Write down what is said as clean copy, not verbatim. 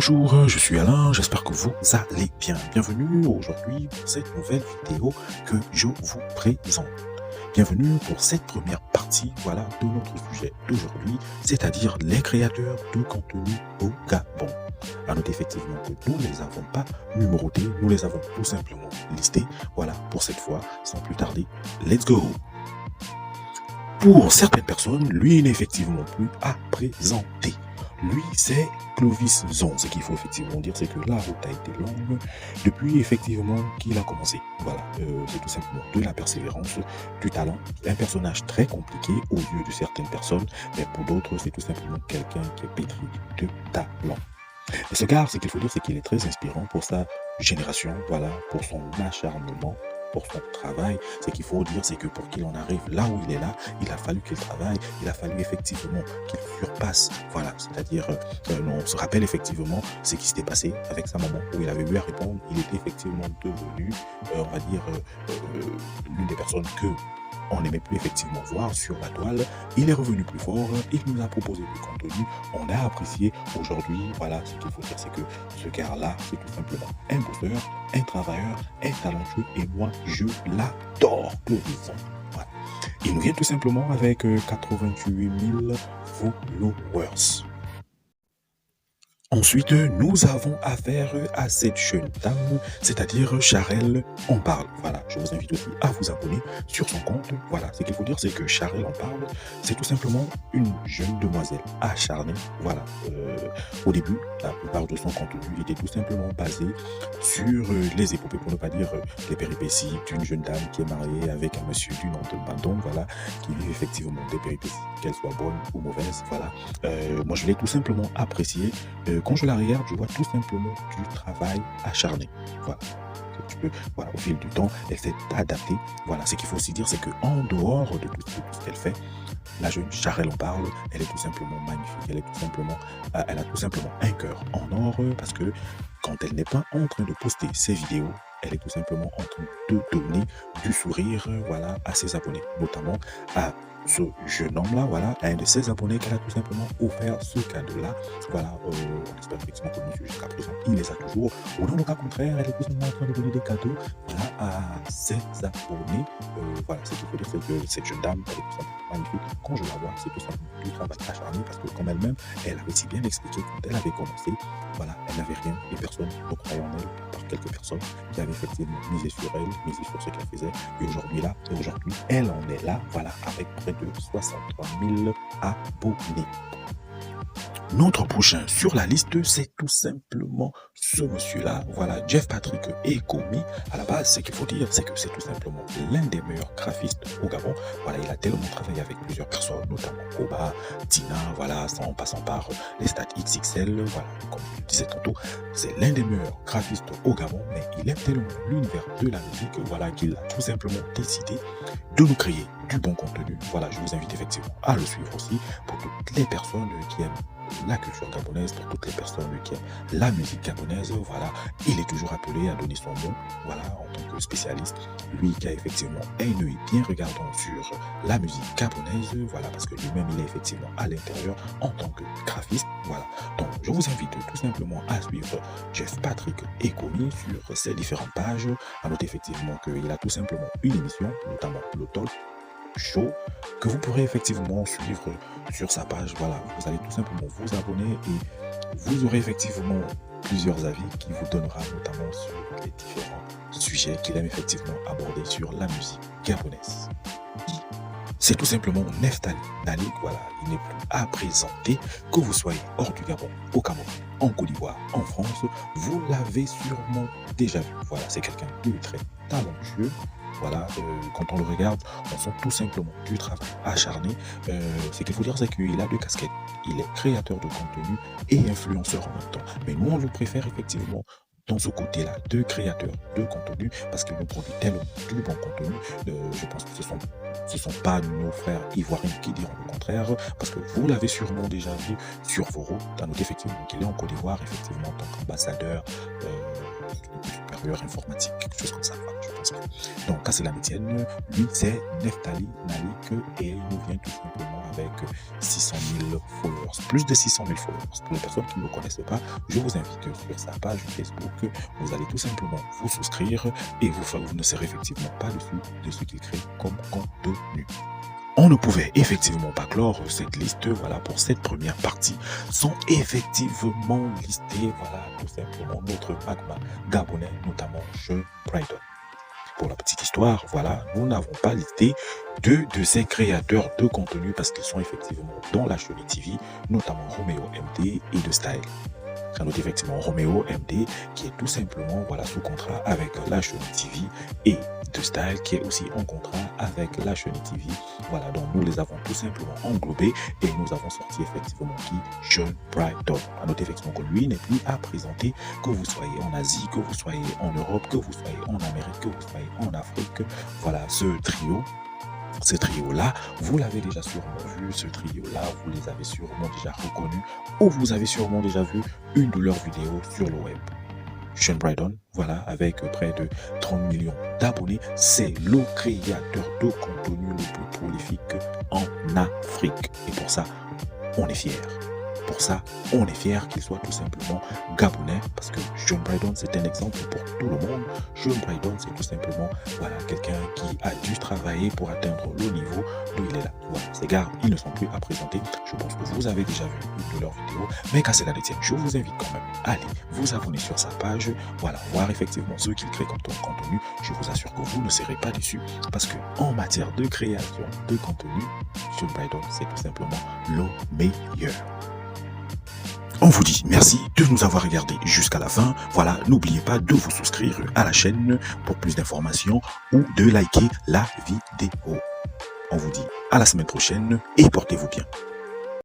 Bonjour, je suis Alain, j'espère que vous allez bien. Bienvenue aujourd'hui pour cette nouvelle vidéo que je vous présente. Bienvenue pour cette première partie, voilà, de notre sujet d'aujourd'hui, c'est-à-dire les créateurs de contenu au Gabon. À noter effectivement que nous ne les avons pas numérotés, nous les avons tout simplement listés. Voilà, pour cette fois, sans plus tarder, let's go! Pour certaines personnes, lui n'est effectivement plus à présenter. Lui, c'est Clovis Zon. Ce qu'il faut effectivement dire, c'est que la route a été longue depuis effectivement qu'il a commencé. Voilà, c'est tout simplement de la persévérance, du talent. Un personnage très compliqué aux yeux de certaines personnes, mais pour d'autres, c'est tout simplement quelqu'un qui est pétri de talent. Et ce gars, ce qu'il faut dire, c'est qu'il est très inspirant pour sa génération, voilà, pour son acharnement, pour son travail. Ce qu'il faut dire, c'est que pour qu'il en arrive là où il est là, il a fallu qu'il travaille, il a fallu effectivement qu'il surpasse, voilà, c'est-à-dire, on se rappelle effectivement ce qui s'était passé avec sa maman, où il avait eu à répondre, il était effectivement devenu, on va dire, l'une des personnes que on n'aimait plus effectivement voir sur la toile. Il est revenu plus fort, il nous a proposé du contenu, on a apprécié. Aujourd'hui, voilà, ce qu'il faut dire, c'est que ce gars-là, c'est tout simplement un bosseur, un travailleur, un talentueux, et moi, je l'adore, Clovis. Voilà. Il nous vient tout simplement avec 88 000 followers. Ensuite, nous avons affaire à cette jeune dame, c'est-à-dire Charelle en parle. Voilà, je vous invite aussi à vous abonner sur son compte. Voilà, ce qu'il faut dire, c'est que Charelle en parle, c'est tout simplement une jeune demoiselle acharnée. Voilà, au début, la plupart de son contenu était tout simplement basé sur les épopées, pour ne pas dire les péripéties d'une jeune dame qui est mariée avec un monsieur du nom de Bandon, voilà, qui vit effectivement des péripéties, qu'elles soient bonnes ou mauvaises. Voilà, moi je l'ai tout simplement apprécié. Quand je la regarde, je vois tout simplement du travail acharné. Voilà. Tu peux, voilà, au fil du temps, elle s'est adaptée. Voilà, ce qu'il faut aussi dire, c'est qu'en dehors de tout ce qu'elle fait, la jeune Charelle en parle, elle est tout simplement magnifique. Elle a tout simplement un cœur en or, parce que quand elle n'est pas en train de poster ses vidéos, elle est tout simplement en train de donner du sourire, voilà, à ses abonnés, notamment à ce jeune homme-là, voilà, à un de ses abonnés qu'elle a tout simplement offert ce cadeau-là. Voilà, on espère effectivement que monsieur, jusqu'à présent, il les a toujours. Ou dans le cas contraire, elle est tout simplement en train de donner des cadeaux, voilà, à ses abonnés. Voilà, ce qu'il faut dire, c'est que cette jeune dame, elle est tout simplement magnifique. Quand je la vois, c'est tout simplement du travail acharné, parce que comme elle-même, elle avait si bien expliqué quand elle avait commencé, voilà, elle n'avait rien et personne ne croyait en elle, par quelques personnes qui avaient effectivement misé sur elle, misé sur ce qu'elle faisait. Et aujourd'hui, elle en est là, voilà, avec près de 63 000 abonnés. Notre prochain sur la liste, c'est tout simplement ce monsieur-là, voilà, Jeff Patrick Ekomi. À la base, ce qu'il faut dire, c'est que c'est tout simplement l'un des meilleurs graphistes au Gabon. Voilà, il a tellement travaillé avec plusieurs personnes, notamment Koba, Tina, voilà, en passant par les stats XXL, voilà, comme je le disais tantôt, c'est l'un des meilleurs graphistes au Gabon, mais il aime tellement l'univers de la musique, voilà, qu'il a tout simplement décidé de nous créer du bon contenu. Voilà, je vous invite effectivement à le suivre aussi pour toutes les personnes qui aiment la culture gabonaise, pour toutes les personnes qui aiment la musique gabonaise. Voilà, il est toujours appelé à donner son nom, voilà, en tant que spécialiste, lui qui a effectivement un œil bien regardant sur la musique gabonaise, voilà, parce que lui-même il est effectivement à l'intérieur en tant que graphiste. Voilà, donc je vous invite tout simplement à suivre Jeff Patrick Ekomi sur ses différentes pages. À noter effectivement qu'il a tout simplement une émission, notamment le Talk Show, que vous pourrez effectivement suivre sur sa page. Voilà, vous allez tout simplement vous abonner et vous aurez effectivement plusieurs avis qui vous donnera notamment sur les différents sujets qu'il aime effectivement aborder sur la musique gabonaise. C'est tout simplement Neftali Nalik, voilà, il n'est plus à présenter, que vous soyez hors du Gabon, au Cameroun, en Côte d'Ivoire, en France, vous l'avez sûrement déjà vu. Voilà, c'est quelqu'un de très talentueux. Voilà, quand on le regarde, on sent tout simplement du travail acharné. Ce qu'il faut dire, c'est qu'il a deux casquettes. Il est créateur de contenu et influenceur en même temps. Mais nous, on le préfère effectivement dans ce côté-là de créateur de contenu, parce qu'il nous produit tellement du bon contenu. Je pense que ce sont pas nos frères ivoiriens qui diront le contraire, parce que vous l'avez sûrement déjà vu sur vos routes. À noter effectivement qu'il est en Côte d'Ivoire, effectivement en tant qu'ambassadeur supérieur informatique, quelque chose comme ça, voilà, je pense. Donc, qu'à cela ne tienne, lui, c'est Neftali Nalik et il nous vient tout simplement avec 600 000 followers, plus de 600 000 followers. Pour les personnes qui ne le connaissent pas, je vous invite sur sa page Facebook. Vous allez tout simplement vous souscrire et vous ne serez effectivement pas dessus de ce qu'il crée comme contenu. On ne pouvait effectivement pas clore cette liste, voilà, pour cette première partie, sans effectivement lister, voilà, tout simplement notre magma gabonais, notamment Sean Brydon. Pour la petite histoire, voilà, nous n'avons pas listé deux de ces créateurs de contenu parce qu'ils sont effectivement dans la chaîne TV, notamment Romeo MD et The Style. À noter effectivement Romeo MD qui est tout simplement, voilà, sous contrat avec la chaîne TV et The Style qui est aussi en contrat avec la chaîne TV. Voilà, donc nous les avons tout simplement englobés et nous avons sorti effectivement qui Sean Brydon. À noter effectivement que lui n'est plus à présenter, que vous soyez en Asie, que vous soyez en Europe, que vous soyez en Amérique, que vous soyez en Afrique. Voilà, ce trio-là, vous l'avez déjà sûrement vu, ce trio-là, vous les avez sûrement déjà reconnus ou vous avez sûrement déjà vu une de leurs vidéos sur le web. Sean Brydon, voilà, avec près de 30 millions d'abonnés, c'est le créateur de contenu le plus prolifique en Afrique. Et pour ça, on est fiers. Pour ça, on est fiers qu'il soit tout simplement gabonais parce que Sean Brydon, c'est un exemple pour tout le monde. Sean Brydon, c'est tout simplement, voilà, quelqu'un qui a dû travailler pour atteindre le niveau d'où il est là. Voilà, ces gars, ils ne sont plus à présenter. Je pense que vous avez déjà vu une de leurs vidéos, mais qu'à cela ne tienne, je vous invite quand même à aller vous abonner sur sa page, voilà, voir effectivement ce qu'il crée comme contenu. Je vous assure que vous ne serez pas déçus parce que en matière de création de contenu, Sean Brydon, c'est tout simplement le meilleur. On vous dit merci de nous avoir regardé jusqu'à la fin. Voilà, n'oubliez pas de vous souscrire à la chaîne pour plus d'informations ou de liker la vidéo. On vous dit à la semaine prochaine et portez-vous bien.